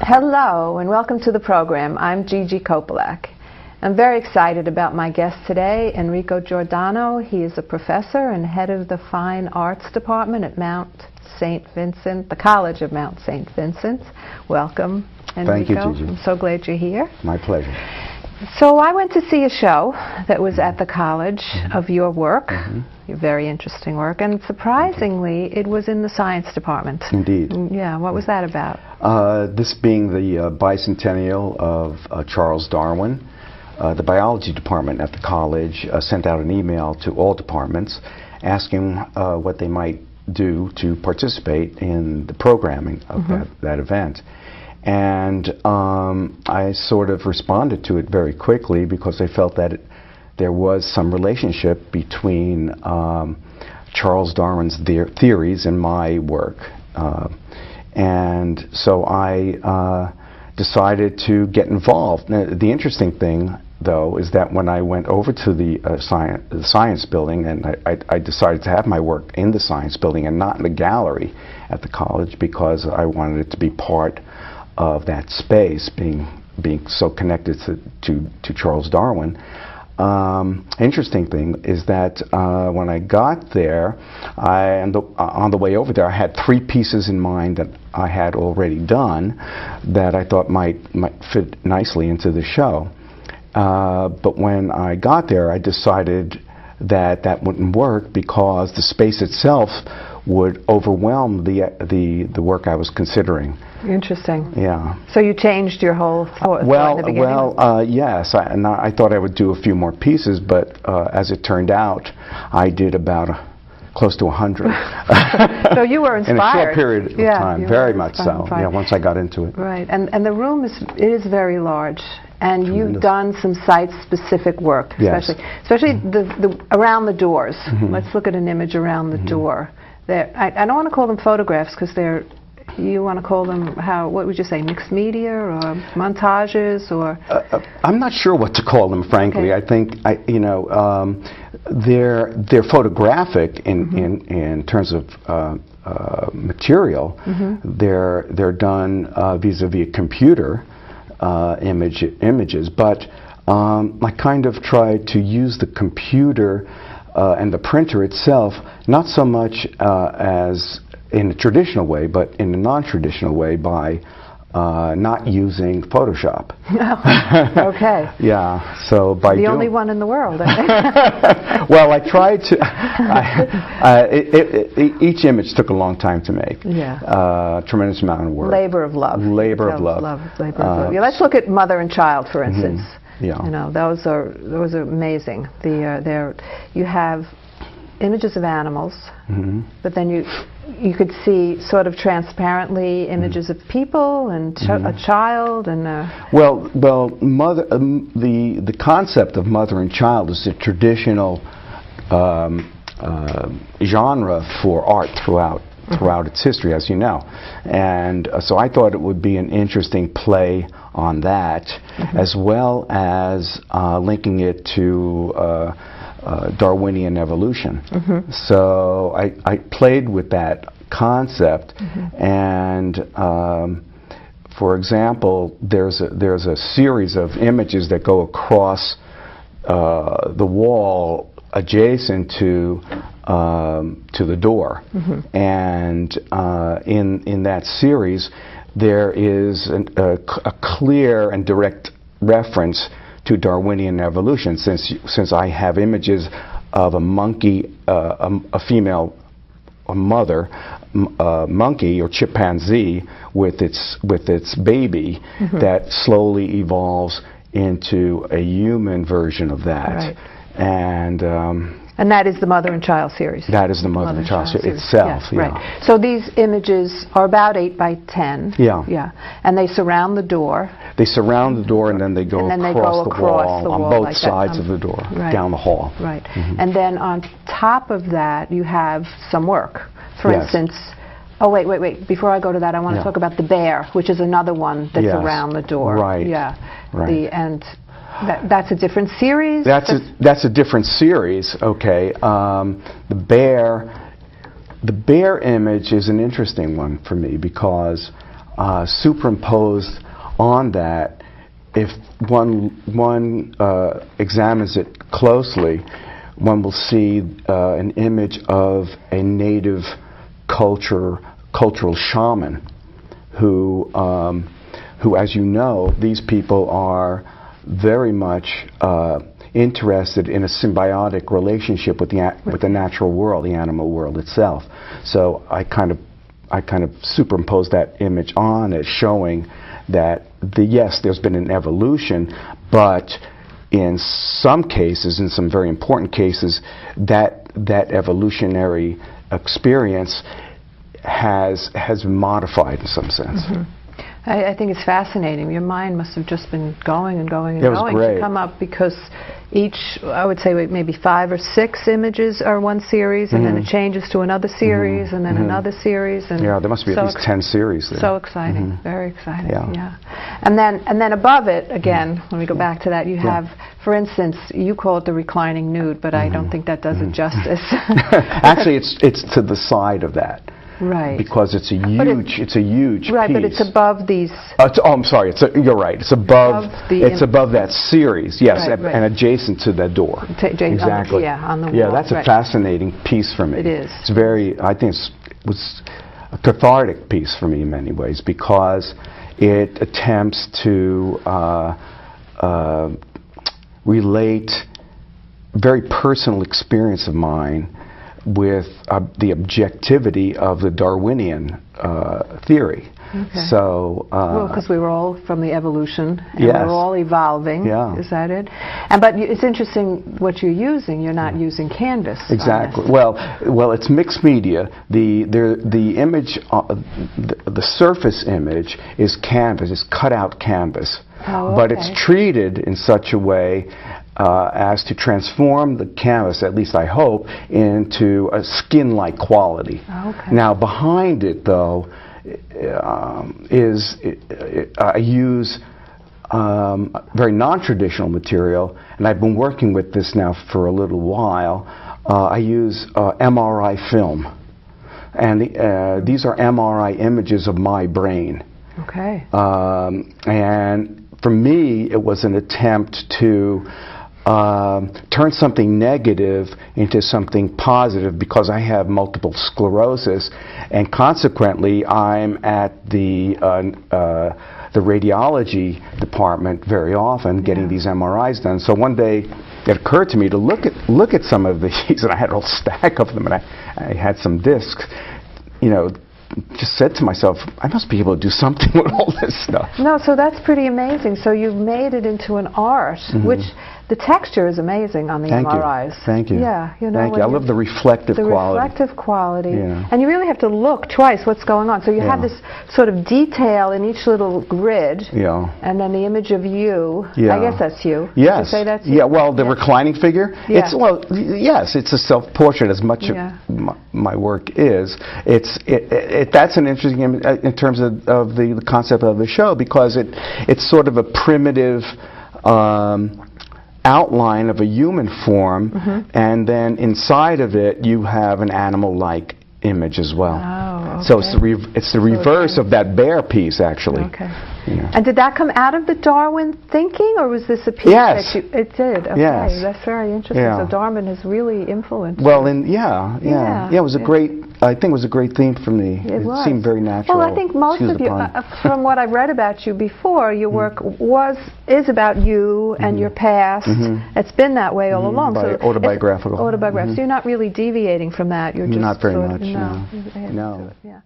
Hello and welcome to the program. I'm GG Kopilak. I'm very excited about my guest today, Enrico Giordano. He is a professor and head of the Fine Arts Department at Mount St. Vincent, the College of Mount St. Vincent. Welcome, Enrico. Thank you, Gigi. I'm so glad you're here. My pleasure. So I went to see a show that was at the college of your work, your very interesting work, and surprisingly, it was in the science department. Indeed. Yeah, what was that about? This being the bicentennial of Charles Darwin, the biology department at the college sent out an email to all departments asking what they might do to participate in the programming of that event. And I sort of responded to it very quickly because I felt that there was some relationship between Charles Darwin's theories and my work. And so I decided to get involved. Now, the interesting thing, though, is that when I went over to the science building, and I decided to have my work in the science building and not in the gallery at the college because I wanted it to be part of that space, being so connected to Charles Darwin. Interesting thing is that when I got there, on the way over there, I had 3 pieces in mind that I had already done that I thought might fit nicely into the show. But when I got there, I decided that wouldn't work because the space itself would overwhelm the work I was considering. Interesting. Yeah. So you changed your whole thought in the beginning? Yes. I thought I would do a few more pieces, but as it turned out, I did about close to 100. So you were inspired. In a short period of time, very much so. Inspired. Yeah, once I got into it. Right, and the room is very large, and you've done some site-specific work, especially the around the doors. Let's look at an image around the door. I don't want to call them photographs because they're. You want to call them what would you say, mixed media or montages or? I'm not sure what to call them, frankly. I think they're photographic in terms of material. They're done vis-a-vis computer images, but I kind of tried to use the computer and the printer itself, not so much as in a traditional way, but in a non-traditional way by not using Photoshop. Oh, okay. Yeah, so by the only one in the world. Well, I tried to. Each image took a long time to make. Yeah. Tremendous amount of work. Labor of love. Labor of love. Labor of love. Yeah, let's look at mother and child, for instance. Yeah. You know, those are amazing. You have images of animals, but then you could see sort of transparently images of people and a child and well mother the concept of mother and child is a traditional genre for art throughout its history, as you know, and so I thought it would be an interesting play on that, as well as linking it to Darwinian evolution. So I played with that concept, and for example, there's a series of images that go across the wall adjacent to the door, and in that series there is a clear and direct reference to Darwinian evolution, since I have images of a monkey, a female, a mother monkey or chimpanzee with its baby that slowly evolves into a human version of that, and that is the Mother and Child series. That is the Mother and Child series itself. Yes, right. So these images are about 8 by 10. Yeah. Yeah. And they surround the door. They surround the door, and then they go across the wall on both sides of the door, down the hall. Right. And then on top of that, you have some work. For instance. Oh, wait. Before I go to that, I want to talk about the bear, which is another one that's around the door. Right. Yeah. Right. That's a different series? That's a different series, okay. The bear image is an interesting one for me because superimposed on that, if one examines it closely, one will see an image of a native cultural shaman who, as you know, these people are very much interested in a symbiotic relationship with the natural world, the animal world itself. So I kind of superimposed that image on it, showing that yes, there's been an evolution, but in some cases, in some very important cases, that evolutionary experience has been modified in some sense. Mm-hmm. I think it's fascinating. Your mind must have just been going and going and it was going great. to come up, because each, I would say, maybe 5 or 6 images are one series, and then it changes to another series, and then another series. And yeah, there must be at least 10 series there. So exciting, very exciting. Yeah. And then above it, again, when we go back to that, you have, for instance, you call it the reclining nude, but I don't think that does it justice. Actually, it's to the side of that. Right. Because it's a huge right, piece. but it's above these. I'm sorry. You're right. It's above that series. Yes, right. and adjacent to that door. Exactly. On the wall. Yeah, that's a fascinating piece for me. It is. It's very. I think it was a cathartic piece for me in many ways, because it attempts to relate very personal experience of mine with the objectivity of the Darwinian theory. Okay. So, well, because we were all from the evolution, and yes. we're all evolving. Yeah. Is that it? But it's interesting what you're using. You're not using canvas. Exactly. Well, it's mixed media. The image, the surface image is canvas. It's cut out canvas, but it's treated in such a way as to transform the canvas, at least I hope, into a skin-like quality. Okay. Now, behind it, though, I use very non-traditional material, and I've been working with this now for a little while. I use MRI film, and these are MRI images of my brain. Okay. And for me, it was an attempt to turn something negative into something positive, because I have multiple sclerosis, and consequently I'm at the radiology department very often getting these MRIs done. So one day it occurred to me to look at some of these, and I had a whole stack of them, and I had some discs, just said to myself, I must be able to do something with all this stuff. No, so that's pretty amazing. So you've made it into an art, which the texture is amazing on the MRIs. Thank you. Yeah, Thank you. I love the reflective quality. The reflective quality. Yeah. And you really have to look twice what's going on. So you have this sort of detail in each little grid. Yeah. And then the image of you. Yeah. I guess that's you. Yes. Would you say that's you? Yeah, well, the reclining figure. Yeah. Yes, it's a self-portrait as much of my work is. That's an interesting image in terms of the concept of the show, because it's sort of a primitive outline of a human form, and then inside of it you have an animal-like image as well. Oh, okay. So it's the reverse of that bear piece, actually. Okay. Yeah. And did that come out of the Darwin thinking, or was this a piece that you... It did. Okay. Yes. That's very interesting. Yeah. So Darwin has really influenced. Well, it was a great. I think it was a great theme for me. It seemed very natural. Well, I think most of you, from what I've read about you before, your work is about you and your past. It's been that way all along. So autobiographical. Autobiographical. So you're not really deviating from that. You're just not very sort much. of, No. Yeah.